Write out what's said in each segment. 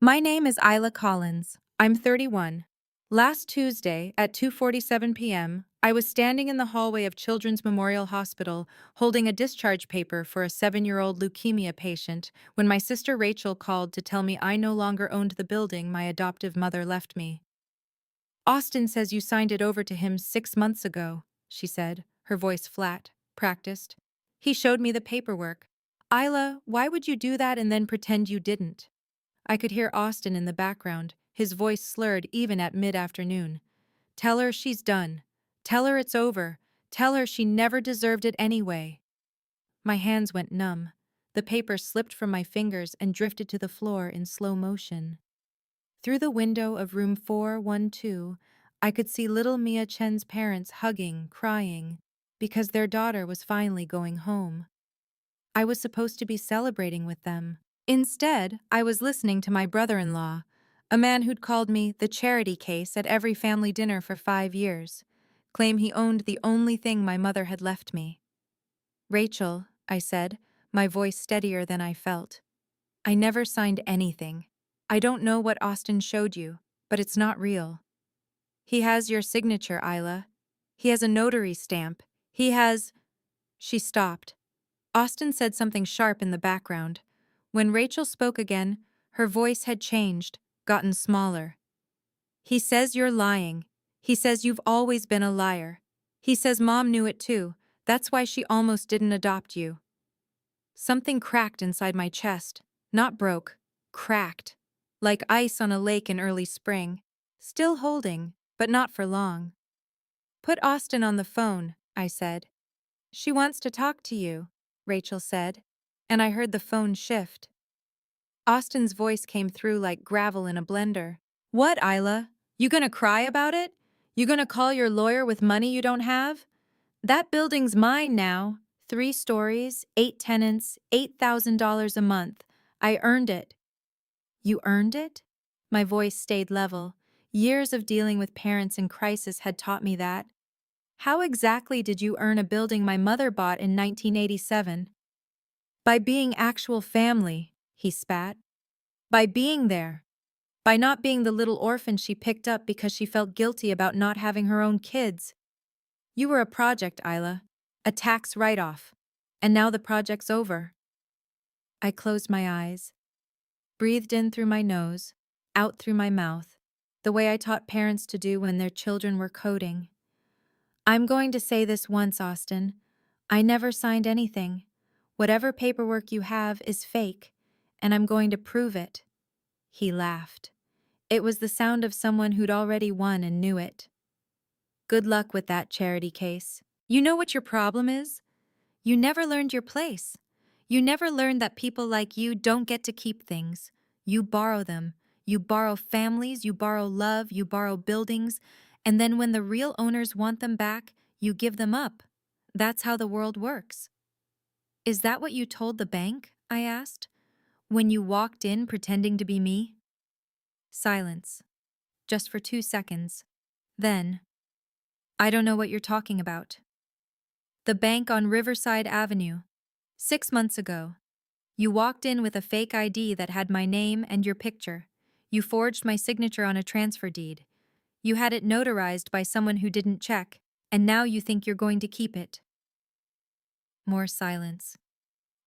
My name is Isla Collins. I'm 31. Last Tuesday at 2:47 p.m., I was standing in the hallway of Children's Memorial Hospital holding a discharge paper for a 7-year-old leukemia patient when my sister Rachel called to tell me I no longer owned the building my adoptive mother left me. "Austin says you signed it over to him 6 months ago," she said, her voice flat, practiced. "He showed me the paperwork. Isla, why would you do that and then pretend you didn't?" I could hear Austin in the background, his voice slurred even at mid-afternoon. "Tell her she's done. Tell her it's over. Tell her she never deserved it anyway." My hands went numb. The paper slipped from my fingers and drifted to the floor in slow motion. Through the window of room 412, I could see little Mia Chen's parents hugging, crying, because their daughter was finally going home. I was supposed to be celebrating with them. Instead, I was listening to my brother-in-law, a man who'd called me the charity case at every family dinner for 5 years, claim he owned the only thing my mother had left me. "Rachel," I said, my voice steadier than I felt, "I never signed anything. I don't know what Austin showed you, but it's not real. He has your signature, Isla. He has a notary stamp. He has—" She stopped. Austin said something sharp in the background. When Rachel spoke again, her voice had changed, gotten smaller. "He says you're lying. He says you've always been a liar. He says Mom knew it too. That's why she almost didn't adopt you." Something cracked inside my chest. Not broke. Cracked. Like ice on a lake in early spring. Still holding, but not for long. "Put Austin on the phone," I said. "She wants to talk to you," Rachel said, and I heard the phone shift. Austin's voice came through like gravel in a blender. "What, Isla? You gonna cry about it? You gonna call your lawyer with money you don't have? That building's mine now. 3 stories, 8 tenants, $8,000 a month. I earned it." "You earned it?" My voice stayed level. Years of dealing with parents in crisis had taught me that. "How exactly did you earn a building my mother bought in 1987? "By being actual family," he spat. "By being there. By not being the little orphan she picked up because she felt guilty about not having her own kids. You were a project, Isla. A tax write-off. And now the project's over." I closed my eyes, breathed in through my nose, out through my mouth, the way I taught parents to do when their children were coding. "I'm going to say this once, Austin. I never signed anything. Whatever paperwork you have is fake, and I'm going to prove it." He laughed. It was the sound of someone who'd already won and knew it. "Good luck with that charity case. You know what your problem is? You never learned your place. You never learned that people like you don't get to keep things. You borrow them. You borrow families, you borrow love, you borrow buildings, and then when the real owners want them back, you give them up. That's how the world works." "Is that what you told the bank?" I asked, "when you walked in pretending to be me?" Silence. Just for 2 seconds. Then, "I don't know what you're talking about." "The bank on Riverside Avenue. 6 months ago. You walked in with a fake ID that had my name and your picture. You forged my signature on a transfer deed. You had it notarized by someone who didn't check, and now you think you're going to keep it." More silence.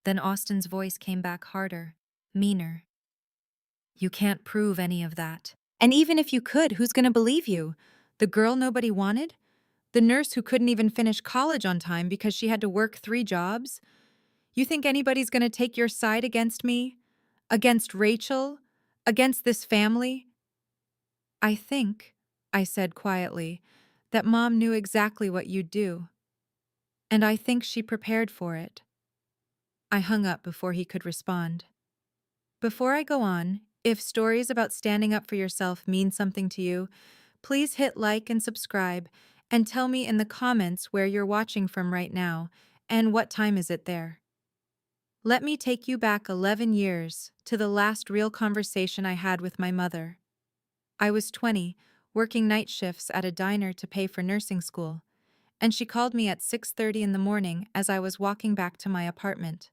Then Austin's voice came back harder, meaner. "You can't prove any of that. And even if you could, who's gonna believe you? The girl nobody wanted? The nurse who couldn't even finish college on time because she had to work 3 jobs? You think anybody's gonna take your side against me? Against Rachel? Against this family?" "I think," I said quietly, "that Mom knew exactly what you'd do. And I think she prepared for it." I hung up before he could respond. Before I go on, if stories about standing up for yourself mean something to you, please hit like and subscribe, and tell me in the comments where you're watching from right now, and what time is it there. Let me take you back 11 years to the last real conversation I had with my mother. I was 20, working night shifts at a diner to pay for nursing school, and she called me at 6:30 in the morning as I was walking back to my apartment.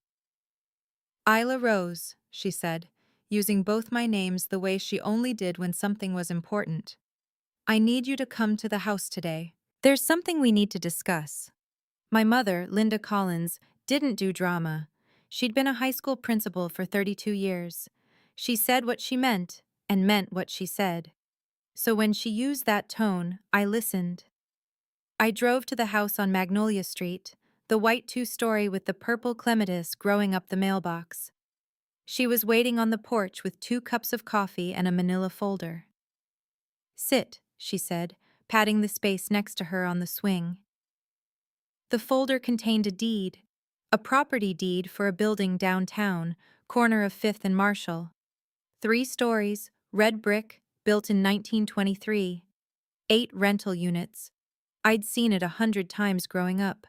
"Isla Rose," she said, using both my names the way she only did when something was important. I need you to come to the house today. There's something we need to discuss. My mother, Linda Collins, didn't do drama. She'd been a high school principal for 32 years. She said what she meant and meant what she said. So when she used that tone, I listened. I drove to the house on Magnolia Street, the white two-story with the purple clematis growing up the mailbox. She was waiting on the porch with 2 cups of coffee and a manila folder. "Sit," she said, patting the space next to her on the swing. The folder contained a property deed for a building downtown, corner of 5th and Marshall. 3 stories, red brick, built in 1923. 8 rental units. I'd seen it 100 times growing up.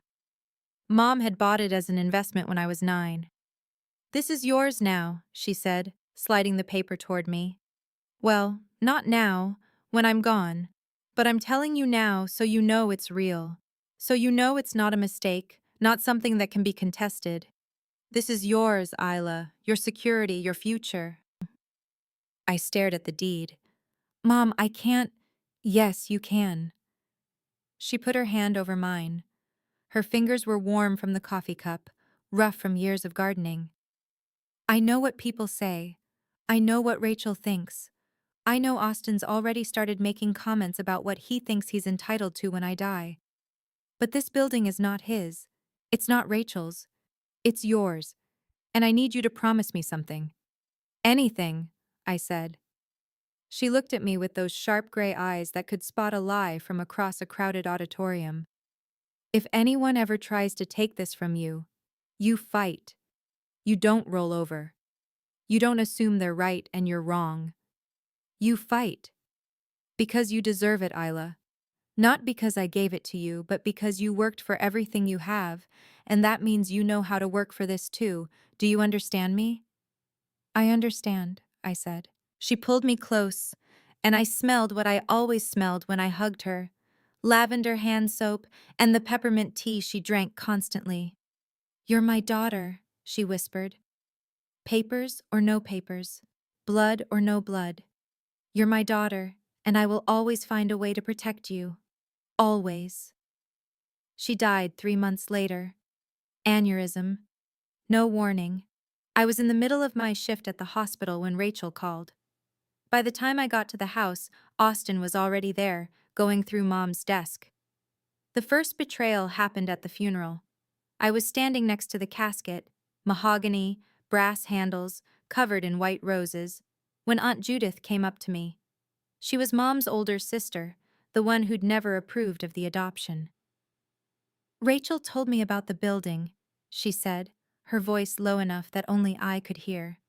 Mom had bought it as an investment when I was 9. "This is yours now," she said, sliding the paper toward me. "Well, not now, when I'm gone. But I'm telling you now so you know it's real. So you know it's not a mistake, not something that can be contested. This is yours, Isla, your security, your future." I stared at the deed. "Mom, I can't—" "Yes, you can." She put her hand over mine. Her fingers were warm from the coffee cup, rough from years of gardening. "I know what people say. I know what Rachel thinks. I know Austin's already started making comments about what he thinks he's entitled to when I die. But this building is not his. It's not Rachel's. It's yours. And I need you to promise me something." "Anything," I said. She looked at me with those sharp gray eyes that could spot a lie from across a crowded auditorium. "If anyone ever tries to take this from you, you fight. You don't roll over. You don't assume they're right and you're wrong. You fight. Because you deserve it, Isla. Not because I gave it to you, but because you worked for everything you have, and that means you know how to work for this too. Do you understand me?" "I understand," I said. She pulled me close, and I smelled what I always smelled when I hugged her: lavender hand soap and the peppermint tea she drank constantly. "You're my daughter," she whispered. "Papers or no papers, blood or no blood. You're my daughter, and I will always find a way to protect you. Always." She died 3 months later. Aneurysm. No warning. I was in the middle of my shift at the hospital when Rachel called. By the time I got to the house, Austin was already there, going through Mom's desk. The first betrayal happened at the funeral. I was standing next to the casket, mahogany, brass handles, covered in white roses, when Aunt Judith came up to me. She was Mom's older sister, the one who'd never approved of the adoption. "Rachel told me about the building," she said, her voice low enough that only I could hear.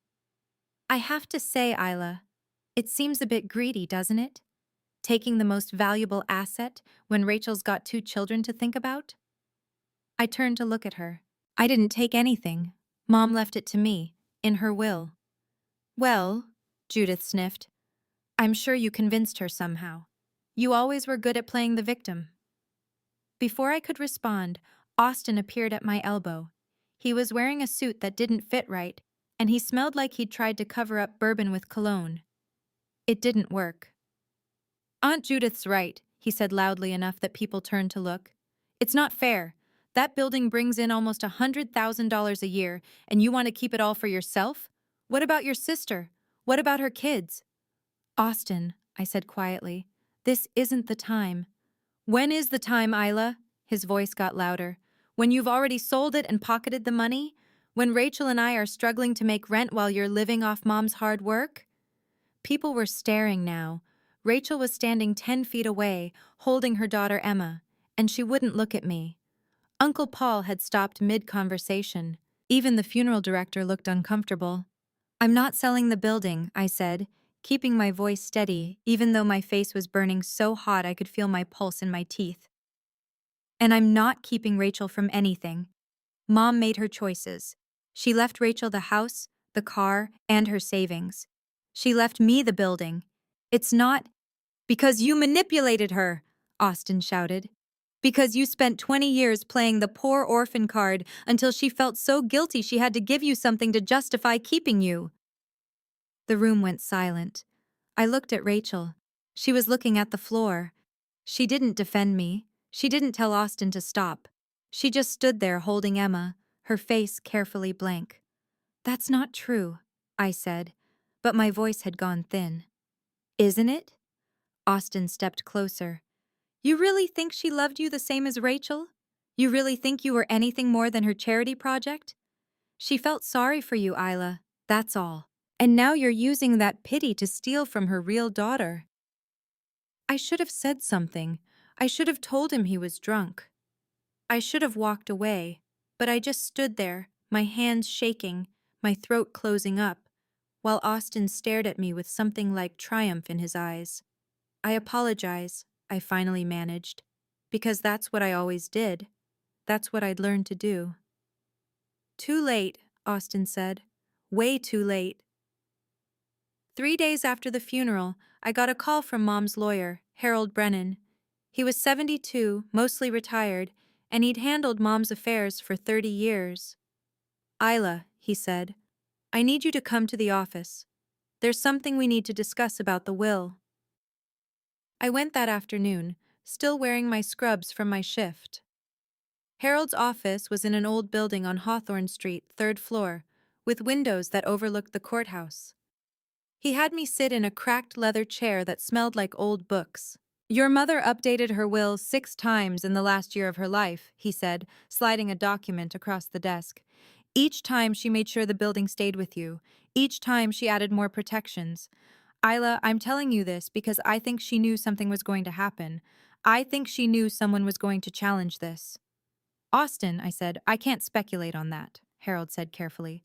"I have to say, Isla, it seems a bit greedy, doesn't it? Taking the most valuable asset when Rachel's got 2 children to think about?" I turned to look at her. "I didn't take anything. Mom left it to me, in her will." "Well," Judith sniffed, "I'm sure you convinced her somehow. You always were good at playing the victim." Before I could respond, Austin appeared at my elbow. He was wearing a suit that didn't fit right, and he smelled like he'd tried to cover up bourbon with cologne. It didn't work. "Aunt Judith's right," he said loudly enough that people turned to look. "It's not fair. That building brings in almost $100,000 a year, and you want to keep it all for yourself? What about your sister? What about her kids?" "Austin," I said quietly, "this isn't the time." "When is the time, Isla?" His voice got louder. "When you've already sold it and pocketed the money? When Rachel and I are struggling to make rent while you're living off Mom's hard work?" People were staring now. Rachel was standing 10 feet away, holding her daughter Emma, and she wouldn't look at me. Uncle Paul had stopped mid-conversation. Even the funeral director looked uncomfortable. "I'm not selling the building," I said, keeping my voice steady, even though my face was burning so hot I could feel my pulse in my teeth. "And I'm not keeping Rachel from anything. Mom made her choices. She left Rachel the house, the car, and her savings. She left me the building. It's not—" "Because you manipulated her," Austin shouted. "Because you spent 20 years playing the poor orphan card until she felt so guilty she had to give you something to justify keeping you." The room went silent. I looked at Rachel. She was looking at the floor. She didn't defend me. She didn't tell Austin to stop. She just stood there holding Emma, her face carefully blank. "That's not true," I said, but my voice had gone thin. "Isn't it?" Austin stepped closer. "You really think she loved you the same as Rachel? You really think you were anything more than her charity project? She felt sorry for you, Isla, that's all. And now you're using that pity to steal from her real daughter." I should have said something. I should have told him he was drunk. I should have walked away, but I just stood there, my hands shaking, my throat closing up, while Austin stared at me with something like triumph in his eyes. "I apologize," I finally managed, because that's what I always did. That's what I'd learned to do. "Too late," Austin said. "Way too late." 3 days after the funeral, I got a call from Mom's lawyer, Harold Brennan. He was 72, mostly retired, and he'd handled Mom's affairs for 30 years. "Isla," he said, "I need you to come to the office. There's something we need to discuss about the will." I went that afternoon, still wearing my scrubs from my shift. Harold's office was in an old building on Hawthorne Street, 3rd floor, with windows that overlooked the courthouse. He had me sit in a cracked leather chair that smelled like old books. "Your mother updated her will 6 times in the last year of her life," he said, sliding a document across the desk. "Each time she made sure the building stayed with you. Each time she added more protections. Isla, I'm telling you this because I think she knew something was going to happen. I think she knew someone was going to challenge this." "Austin," I said, "I can't speculate on that," Harold said carefully.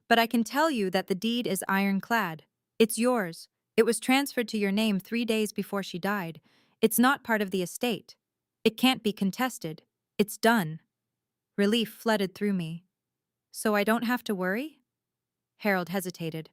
"But I can tell you that the deed is ironclad. It's yours. It was transferred to your name 3 days before she died. It's not part of the estate. It can't be contested. It's done." Relief flooded through me. "So I don't have to worry?" Harold hesitated.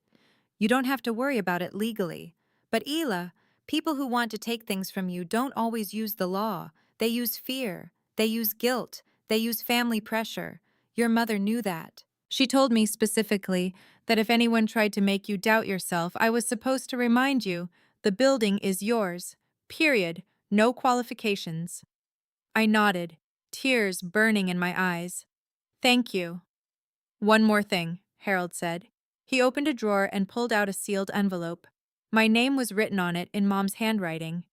"You don't have to worry about it legally. But Ela, people who want to take things from you don't always use the law. They use fear. They use guilt. They use family pressure. Your mother knew that. She told me specifically that if anyone tried to make you doubt yourself, I was supposed to remind you, the building is yours. Period. No qualifications." I nodded, tears burning in my eyes. "Thank you." "One more thing," Harold said. He opened a drawer and pulled out a sealed envelope. My name was written on it in Mom's handwriting.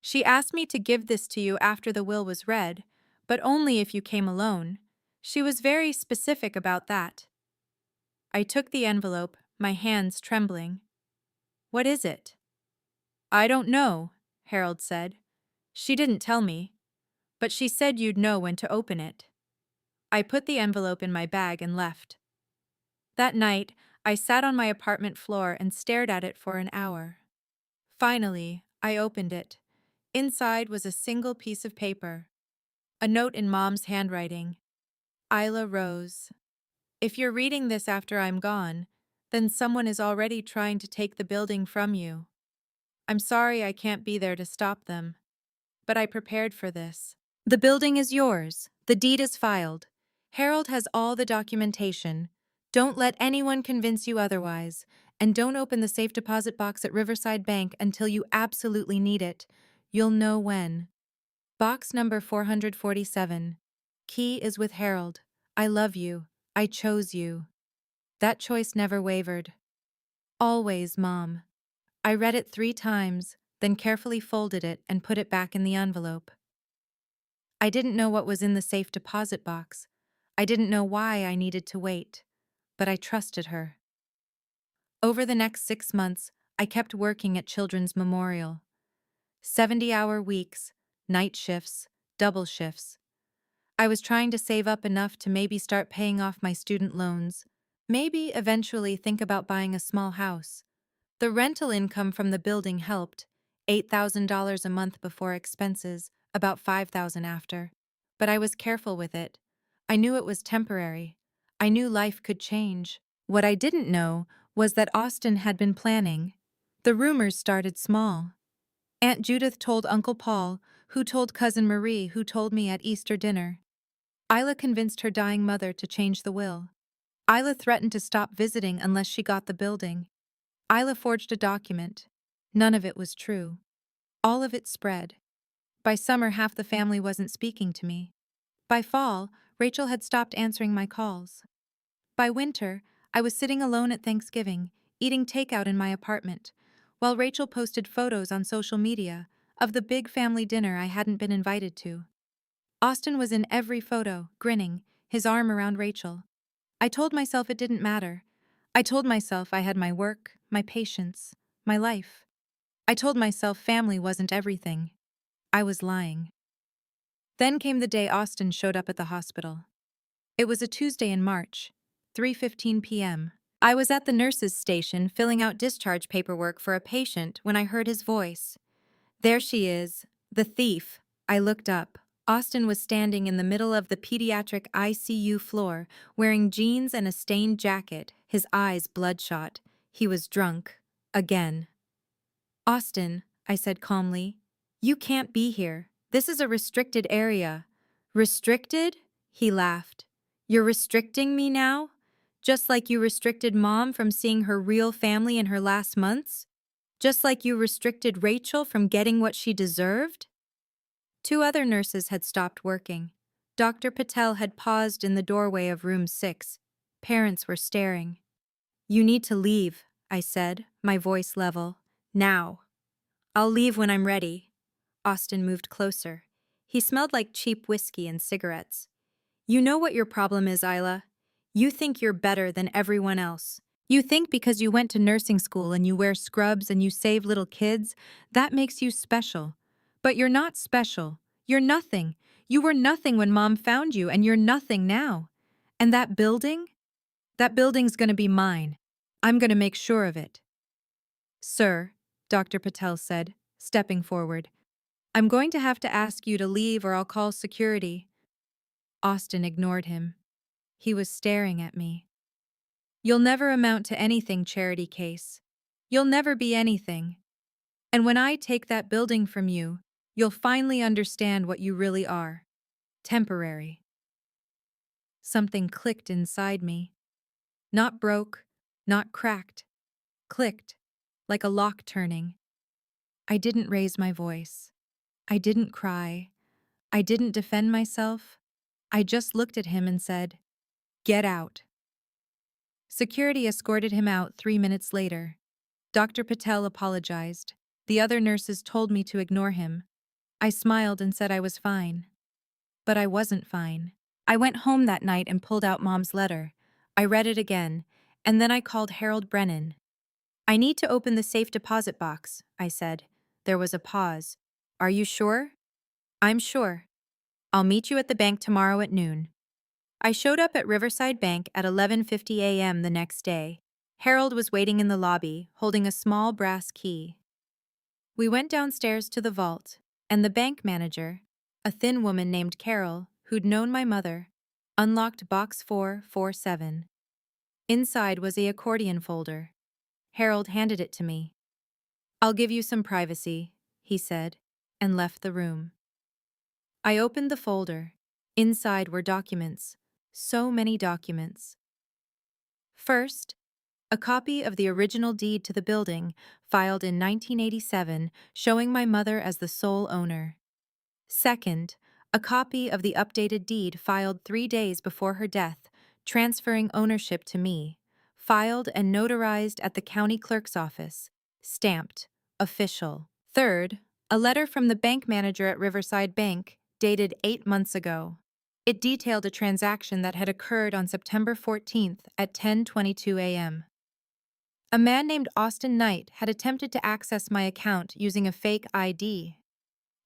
"She asked me to give this to you after the will was read, but only if you came alone. She was very specific about that." I took the envelope, my hands trembling. "What is it?" "I don't know," Harold said. "She didn't tell me, but she said you'd know when to open it." I put the envelope in my bag and left. That night, I sat on my apartment floor and stared at it for an hour. Finally, I opened it. Inside was a single piece of paper. A note in Mom's handwriting. "Isla Rose. If you're reading this after I'm gone, then someone is already trying to take the building from you. I'm sorry I can't be there to stop them, but I prepared for this. The building is yours. The deed is filed. Harold has all the documentation. Don't let anyone convince you otherwise, and don't open the safe deposit box at Riverside Bank until you absolutely need it. You'll know when. Box number 447. Key is with Harold. I love you. I chose you." That choice never wavered. "Always, Mom." I read it 3 times, then carefully folded it and put it back in the envelope. I didn't know what was in the safe deposit box. I didn't know why I needed to wait, but I trusted her. Over the next 6 months, I kept working at Children's Memorial. 70-hour weeks, night shifts, double shifts. I was trying to save up enough to maybe start paying off my student loans, maybe eventually think about buying a small house. The rental income from the building helped, $8,000 a month before expenses, about $5,000 after. But I was careful with it. I knew it was temporary. I knew life could change. What I didn't know was that Austin had been planning. The rumors started small. Aunt Judith told Uncle Paul, who told Cousin Marie, who told me at Easter dinner. Isla convinced her dying mother to change the will. Isla threatened to stop visiting unless she got the building. Isla forged a document. None of it was true. All of it spread. By summer, half the family wasn't speaking to me. By fall, Rachel had stopped answering my calls. By winter, I was sitting alone at Thanksgiving, eating takeout in my apartment, while Rachel posted photos on social media of the big family dinner I hadn't been invited to. Austin was in every photo, grinning, his arm around Rachel. I told myself it didn't matter. I told myself I had my work, my patience, my life. I told myself family wasn't everything. I was lying. Then came the day Austin showed up at the hospital. It was a Tuesday in March, 3:15 p.m. I was at the nurse's station filling out discharge paperwork for a patient when I heard his voice. There she is, the thief. I looked up. Austin was standing in the middle of the pediatric ICU floor, wearing jeans and a stained jacket, his eyes bloodshot. He was drunk. Again. Austin, I said calmly, you can't be here. This is a restricted area. Restricted? He laughed. You're restricting me now? Just like you restricted Mom from seeing her real family in her last months? Just like you restricted Rachel from getting what she deserved? Two other nurses had stopped working. Dr. Patel had paused in the doorway of room 6. Parents were staring. You need to leave, I said, my voice level. Now. I'll leave when I'm ready. Austin moved closer. He smelled like cheap whiskey and cigarettes. You know what your problem is, Isla. You think you're better than everyone else. You think because you went to nursing school and you wear scrubs and you save little kids, that makes you special. But you're not special. You're nothing. You were nothing when Mom found you, and you're nothing now. And that building? That building's gonna be mine. I'm gonna make sure of it. Sir, Dr. Patel said, stepping forward, I'm going to have to ask you to leave or I'll call security. Austin ignored him. He was staring at me. You'll never amount to anything, Charity Case. You'll never be anything. And when I take that building from you, you'll finally understand what you really are. Temporary. Something clicked inside me. Not broke, not cracked. Clicked, like a lock turning. I didn't raise my voice. I didn't cry. I didn't defend myself. I just looked at him and said, "Get out." Security escorted him out 3 minutes later. Dr. Patel apologized. The other nurses told me to ignore him. I smiled and said I was fine. But I wasn't fine. I went home that night and pulled out Mom's letter. I read it again, and then I called Harold Brennan. I need to open the safe deposit box, I said. There was a pause. Are you sure? I'm sure. I'll meet you at the bank tomorrow at noon. I showed up at Riverside Bank at 11:50 a.m. the next day. Harold was waiting in the lobby, holding a small brass key. We went downstairs to the vault, and the bank manager, a thin woman named Carol, who'd known my mother, unlocked box 447. Inside was the accordion folder. Harold handed it to me. I'll give you some privacy, he said, and left the room. I opened the folder. Inside were documents. So many documents. First, a copy of the original deed to the building, filed in 1987, showing my mother as the sole owner. Second, a copy of the updated deed filed 3 days before her death, transferring ownership to me, filed and notarized at the county clerk's office, stamped, official. Third, a letter from the bank manager at Riverside Bank, dated 8 months ago. It detailed a transaction that had occurred on September 14th at 10:22 a.m. A man named Austin Knight had attempted to access my account using a fake ID.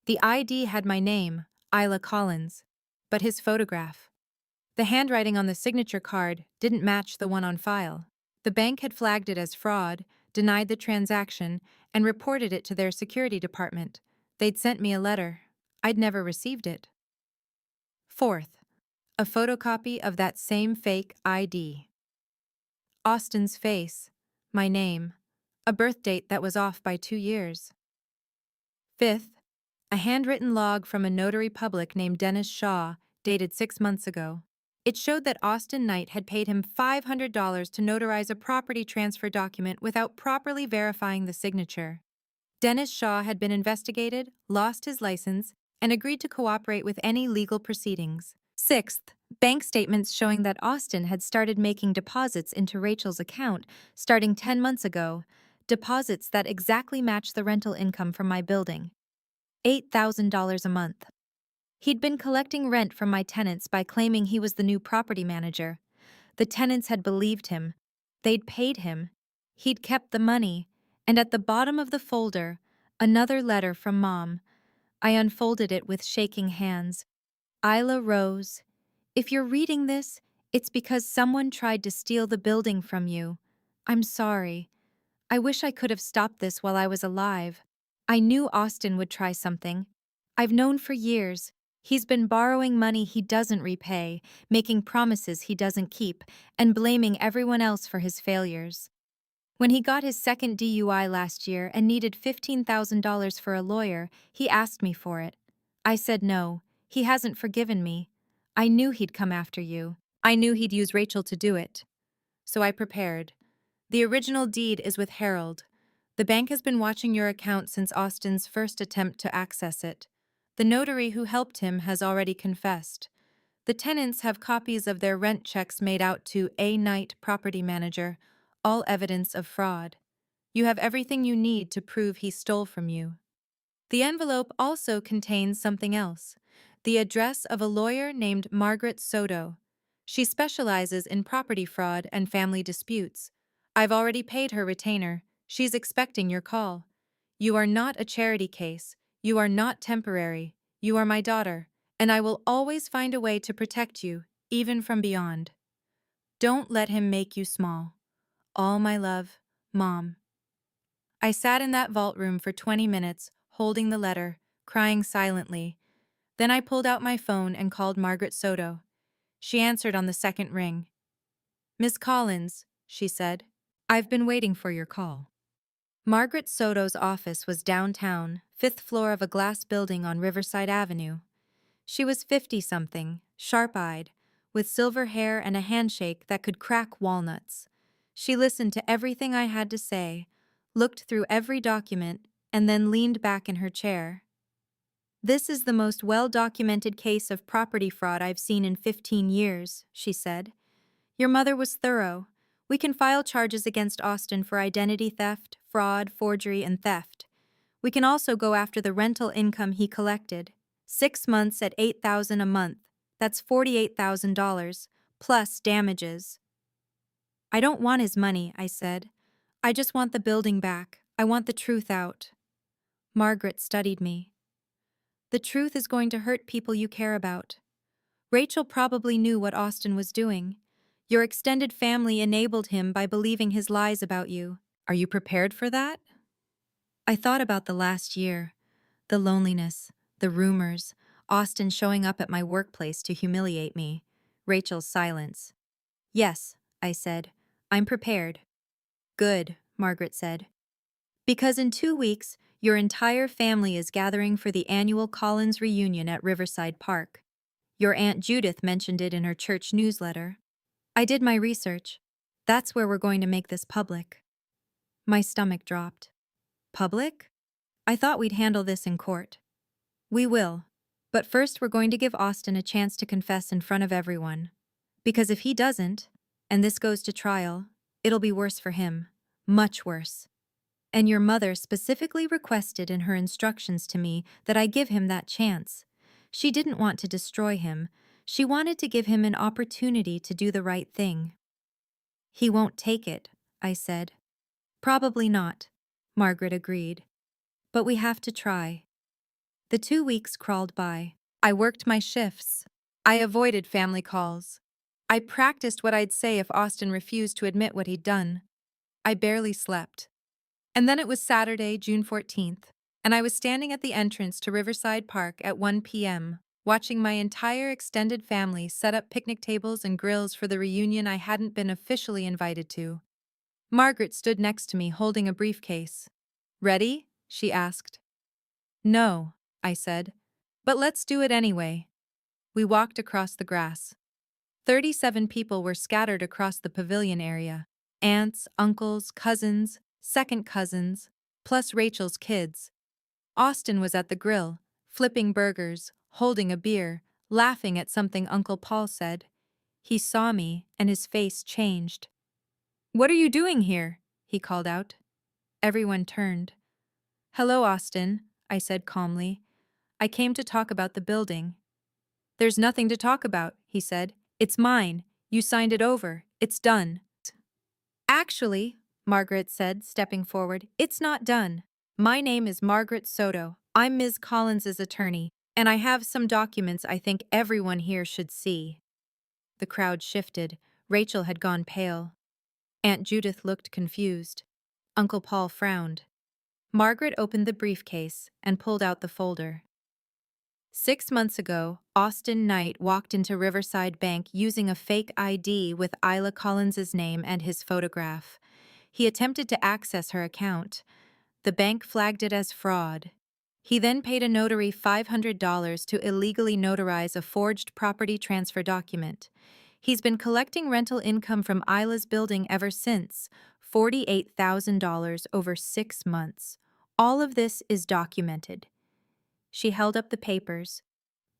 The ID had my name, Isla Collins, but his photograph. The handwriting on the signature card didn't match the one on file. The bank had flagged it as fraud, denied the transaction, and reported it to their security department. They'd sent me a letter. I'd never received it. Fourth, a photocopy of that same fake ID. Austin's face, my name, a birth date that was off by 2 years. Fifth, a handwritten log from a notary public named Dennis Shaw, dated 6 months ago. It showed that Austin Knight had paid him $500 to notarize a property transfer document without properly verifying the signature. Dennis Shaw had been investigated, lost his license, and agreed to cooperate with any legal proceedings. Sixth, bank statements showing that Austin had started making deposits into Rachel's account starting 10 months ago, deposits that exactly matched the rental income from my building. $8,000 a month. He'd been collecting rent from my tenants by claiming he was the new property manager. The tenants had believed him. They'd paid him. He'd kept the money. And at the bottom of the folder, another letter from Mom. I unfolded it with shaking hands. Isla Rose, if you're reading this, it's because someone tried to steal the building from you. I'm sorry. I wish I could have stopped this while I was alive. I knew Austin would try something. I've known for years. He's been borrowing money he doesn't repay, making promises he doesn't keep, and blaming everyone else for his failures. When he got his second DUI last year and needed $15,000 for a lawyer, he asked me for it. I said no. He hasn't forgiven me. I knew he'd come after you. I knew he'd use Rachel to do it. So I prepared. The original deed is with Harold. The bank has been watching your account since Austin's first attempt to access it. The notary who helped him has already confessed. The tenants have copies of their rent checks made out to A. Knight, property manager, all evidence of fraud. You have everything you need to prove he stole from you. The envelope also contains something else, the address of a lawyer named Margaret Soto. She specializes in property fraud and family disputes. I've already paid her retainer. She's expecting your call. You are not a charity case. You are not temporary. You are my daughter, and I will always find a way to protect you, even from beyond. Don't let him make you small. All my love, Mom. I sat in that vault room for 20 minutes, holding the letter, crying silently. Then I pulled out my phone and called Margaret Soto. She answered on the second ring. Miss Collins, she said, I've been waiting for your call. Margaret Soto's office was downtown, 5th floor of a glass building on Riverside Avenue. She was 50-something, sharp-eyed, with silver hair and a handshake that could crack walnuts. She listened to everything I had to say, looked through every document, and then leaned back in her chair. This is the most well-documented case of property fraud I've seen in 15 years, she said. Your mother was thorough. We can file charges against Austin for identity theft, fraud, forgery, and theft. We can also go after the rental income he collected. 6 months at $8,000 a month. That's $48,000, plus damages. I don't want his money, I said. I just want the building back. I want the truth out. Margaret studied me. The truth is going to hurt people you care about. Rachel probably knew what Austin was doing. Your extended family enabled him by believing his lies about you. Are you prepared for that? I thought about the last year, the loneliness, the rumors, Austin showing up at my workplace to humiliate me, Rachel's silence. Yes, I said. I'm prepared. Good, Margaret said. Because in 2 weeks, your entire family is gathering for the annual Collins reunion at Riverside Park. Your Aunt Judith mentioned it in her church newsletter. I did my research. That's where we're going to make this public. My stomach dropped. Public? I thought we'd handle this in court. We will. But first we're going to give Austin a chance to confess in front of everyone. Because if he doesn't, and this goes to trial, it'll be worse for him. Much worse. And your mother specifically requested in her instructions to me that I give him that chance. She didn't want to destroy him. She wanted to give him an opportunity to do the right thing. He won't take it, I said. Probably not, Margaret agreed. But we have to try. The 2 weeks crawled by. I worked my shifts. I avoided family calls. I practiced what I'd say if Austin refused to admit what he'd done. I barely slept. And then it was Saturday, June 14th, and I was standing at the entrance to Riverside Park at 1 p.m., watching my entire extended family set up picnic tables and grills for the reunion I hadn't been officially invited to. Margaret stood next to me holding a briefcase. Ready? She asked. No, I said. But let's do it anyway. We walked across the grass. 37 people were scattered across the pavilion area. Aunts, uncles, cousins, second cousins, plus Rachel's kids. Austin was at the grill, flipping burgers, holding a beer, laughing at something Uncle Paul said. He saw me, and his face changed. "What are you doing here?" he called out. Everyone turned. "Hello, Austin," I said calmly. "I came to talk about the building." "There's nothing to talk about," he said. "It's mine. You signed it over. It's done." "Actually," Margaret said, stepping forward, "it's not done. My name is Margaret Soto. I'm Ms. Collins's attorney, and I have some documents I think everyone here should see." The crowd shifted. Rachel had gone pale. Aunt Judith looked confused. Uncle Paul frowned. Margaret opened the briefcase and pulled out the folder. 6 months ago, Austin Knight walked into Riverside Bank using a fake ID with Isla Collins's name and his photograph. He attempted to access her account. The bank flagged it as fraud. He then paid a notary $500 to illegally notarize a forged property transfer document. He's been collecting rental income from Isla's building ever since, $48,000 over 6 months. All of this is documented. She held up the papers.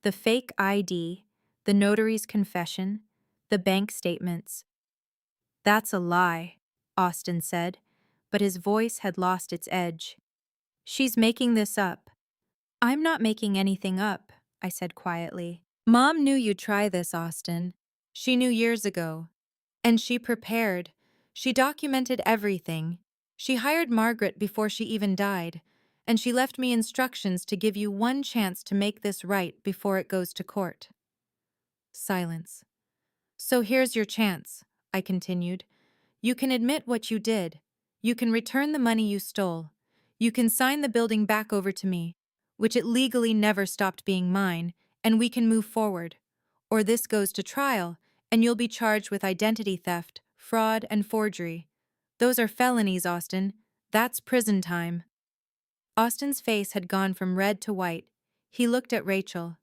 The fake ID, the notary's confession, the bank statements. "That's a lie," Austin said, but his voice had lost its edge. "She's making this up." "I'm not making anything up," I said quietly. "Mom knew you'd try this, Austin. She knew years ago. And she prepared. She documented everything. She hired Margaret before she even died. And she left me instructions to give you one chance to make this right before it goes to court." Silence. "So here's your chance," I continued. "You can admit what you did. You can return the money you stole. You can sign the building back over to me, which it legally never stopped being mine, and we can move forward. Or this goes to trial, and you'll be charged with identity theft, fraud, and forgery. Those are felonies, Austin. That's prison time." Austin's face had gone from red to white. He looked at Rachel.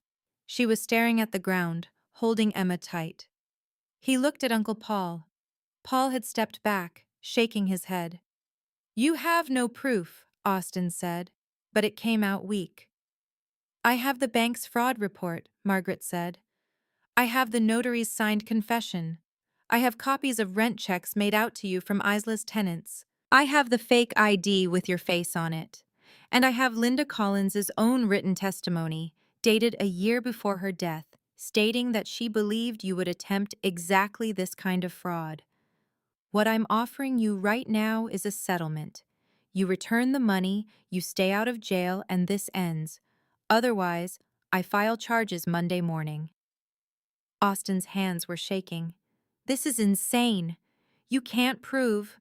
She was staring at the ground, holding Emma tight. He looked at Uncle Paul. Paul had stepped back, shaking his head. "You have no proof," Austin said, but it came out weak. "I have the bank's fraud report," Margaret said. "I have the notary's signed confession. I have copies of rent checks made out to you from Isla's tenants. I have the fake ID with your face on it. And I have Linda Collins's own written testimony, dated a year before her death, stating that she believed you would attempt exactly this kind of fraud. What I'm offering you right now is a settlement. You return the money, you stay out of jail, and this ends. Otherwise, I file charges Monday morning." Austin's hands were shaking. "This is insane. You can't prove—"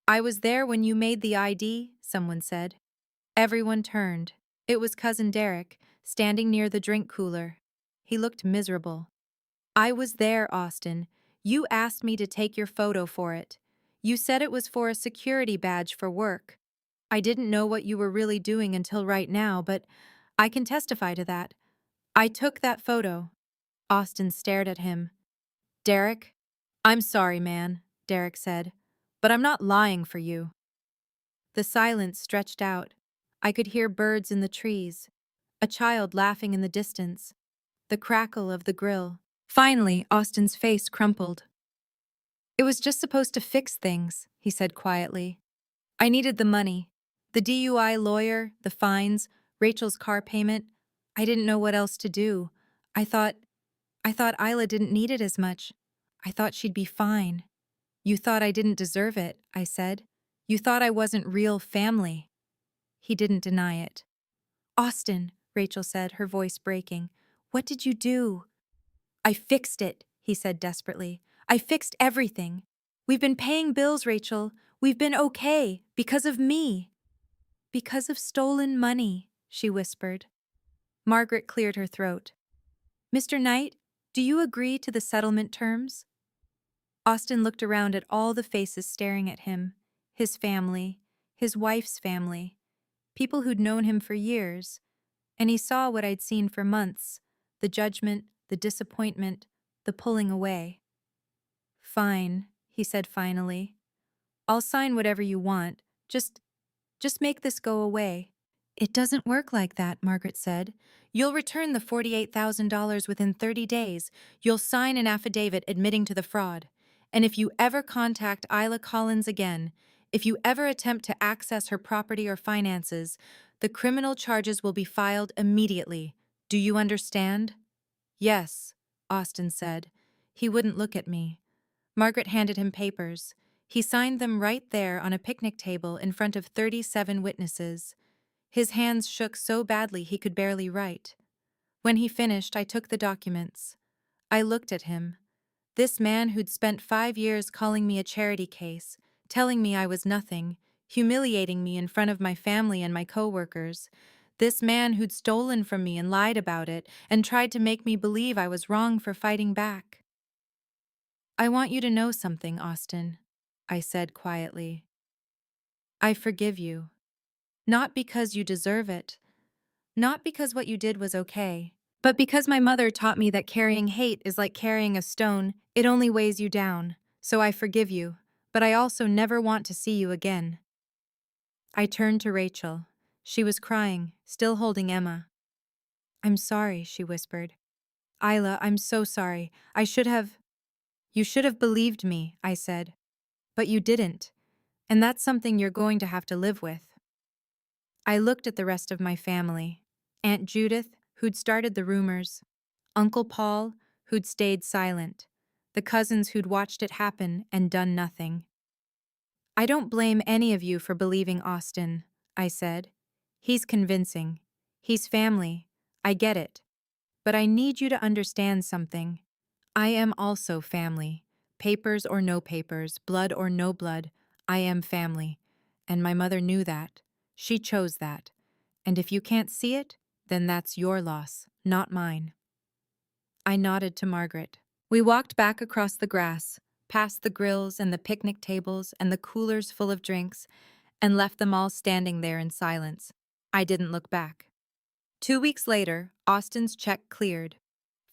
"I was there when you made the ID," someone said. Everyone turned. It was Cousin Derek, standing near the drink cooler. He looked miserable. "I was there, Austin. You asked me to take your photo for it. You said it was for a security badge for work. I didn't know what you were really doing until right now, but I can testify to that. I took that photo." Austin stared at him. "Derek?" "I'm sorry, man," Derek said, "but I'm not lying for you." The silence stretched out. I could hear birds in the trees, a child laughing in the distance, the crackle of the grill. Finally, Austin's face crumpled. "It was just supposed to fix things," he said quietly. "I needed the money. The DUI lawyer, the fines, Rachel's car payment. I didn't know what else to do. I thought Isla didn't need it as much. I thought she'd be fine." "You thought I didn't deserve it," I said. "You thought I wasn't real family." He didn't deny it. "Austin," Rachel said, her voice breaking, "what did you do?" "I fixed it," he said desperately. "I fixed everything. We've been paying bills, Rachel. We've been okay, because of me." "Because of stolen money," she whispered. Margaret cleared her throat. "Mr. Knight, do you agree to the settlement terms?" Austin looked around at all the faces staring at him, his family, his wife's family, people who'd known him for years, and he saw what I'd seen for months, the judgment, the disappointment, the pulling away. Fine, he said finally. I'll sign whatever you want. Just make this go away. It doesn't work like that, Margaret said. You'll return the $48,000 within 30 days. You'll sign an affidavit admitting to the fraud. And if you ever contact Isla Collins again, if you ever attempt to access her property or finances, the criminal charges will be filed immediately. Do you understand? Yes, Austin said. He wouldn't look at me. Margaret handed him papers. He signed them right there on a picnic table in front of 37 witnesses. His hands shook so badly he could barely write. When he finished, I took the documents. I looked at him. This man who'd spent 5 years calling me a charity case, telling me I was nothing, humiliating me in front of my family and my coworkers. This man who'd stolen from me and lied about it and tried to make me believe I was wrong for fighting back. I want you to know something, Austin, I said quietly. I forgive you. Not because you deserve it. Not because what you did was okay. But because my mother taught me that carrying hate is like carrying a stone, it only weighs you down. So I forgive you, but I also never want to see you again. I turned to Rachel. She was crying, still holding Emma. I'm sorry, she whispered. Isla, I'm so sorry. You should have believed me, I said. But you didn't. And that's something you're going to have to live with. I looked at the rest of my family. Aunt Judith, who'd started the rumors. Uncle Paul, who'd stayed silent. The cousins who'd watched it happen and done nothing. I don't blame any of you for believing Austin, I said. He's convincing. He's family. I get it. But I need you to understand something. I am also family. Papers or no papers, blood or no blood, I am family. And my mother knew that. She chose that. And if you can't see it, then that's your loss, not mine. I nodded to Margaret. We walked back across the grass, past the grills and the picnic tables and the coolers full of drinks, and left them all standing there in silence. I didn't look back. 2 weeks later, Austin's check cleared.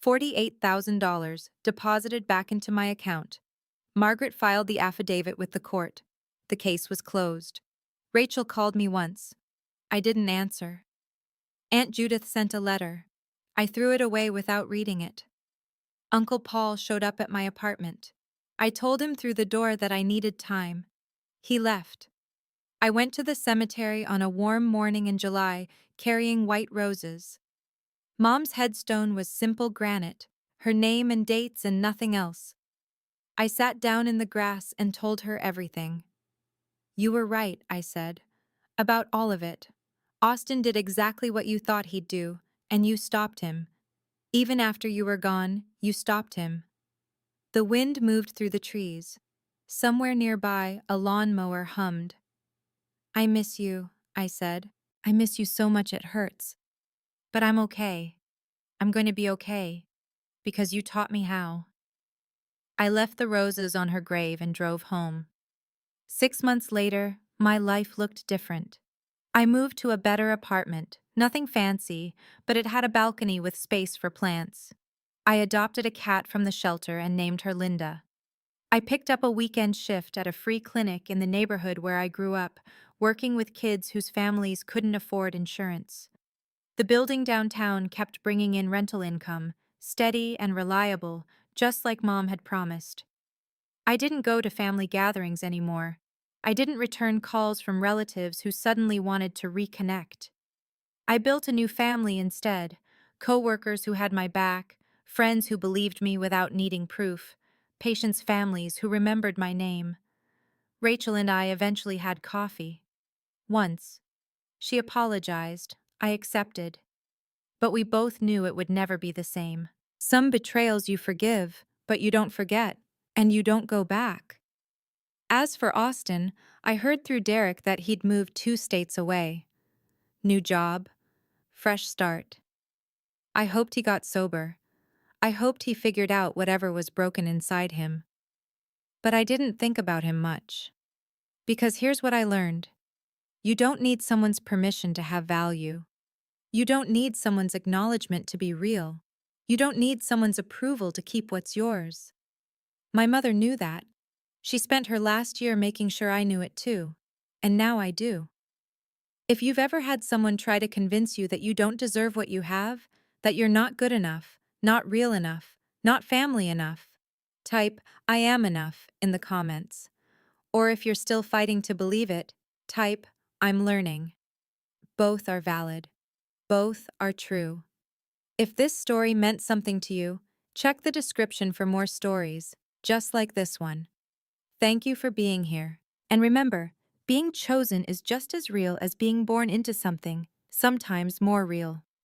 $48,000 deposited back into my account. Margaret filed the affidavit with the court. The case was closed. Rachel called me once. I didn't answer. Aunt Judith sent a letter. I threw it away without reading it. Uncle Paul showed up at my apartment. I told him through the door that I needed time. He left. I went to the cemetery on a warm morning in July, carrying white roses. Mom's headstone was simple granite, her name and dates and nothing else. I sat down in the grass and told her everything. You were right, I said. About all of it. Austin did exactly what you thought he'd do, and you stopped him. Even after you were gone, you stopped him. The wind moved through the trees. Somewhere nearby, a lawnmower hummed. I miss you, I said. I miss you so much it hurts. But I'm okay. I'm going to be okay. Because you taught me how. I left the roses on her grave and drove home. 6 months later, my life looked different. I moved to a better apartment, nothing fancy, but it had a balcony with space for plants. I adopted a cat from the shelter and named her Linda. I picked up a weekend shift at a free clinic in the neighborhood where I grew up, working with kids whose families couldn't afford insurance. The building downtown kept bringing in rental income, steady and reliable, just like Mom had promised. I didn't go to family gatherings anymore. I didn't return calls from relatives who suddenly wanted to reconnect. I built a new family instead, coworkers who had my back, friends who believed me without needing proof, patients' families who remembered my name. Rachel and I eventually had coffee. Once. She apologized. I accepted. But we both knew it would never be the same. Some betrayals you forgive, but you don't forget, and you don't go back. As for Austin, I heard through Derek that he'd moved 2 states away. New job, fresh start. I hoped he got sober. I hoped he figured out whatever was broken inside him. But I didn't think about him much. Because here's what I learned. You don't need someone's permission to have value. You don't need someone's acknowledgement to be real. You don't need someone's approval to keep what's yours. My mother knew that. She spent her last year making sure I knew it too. And now I do. If you've ever had someone try to convince you that you don't deserve what you have, that you're not good enough, not real enough, not family enough, type, "I am enough" in the comments. Or if you're still fighting to believe it, type, "I'm learning." Both are valid. Both are true. If this story meant something to you, check the description for more stories, just like this one. Thank you for being here. And remember, being chosen is just as real as being born into something, sometimes more real.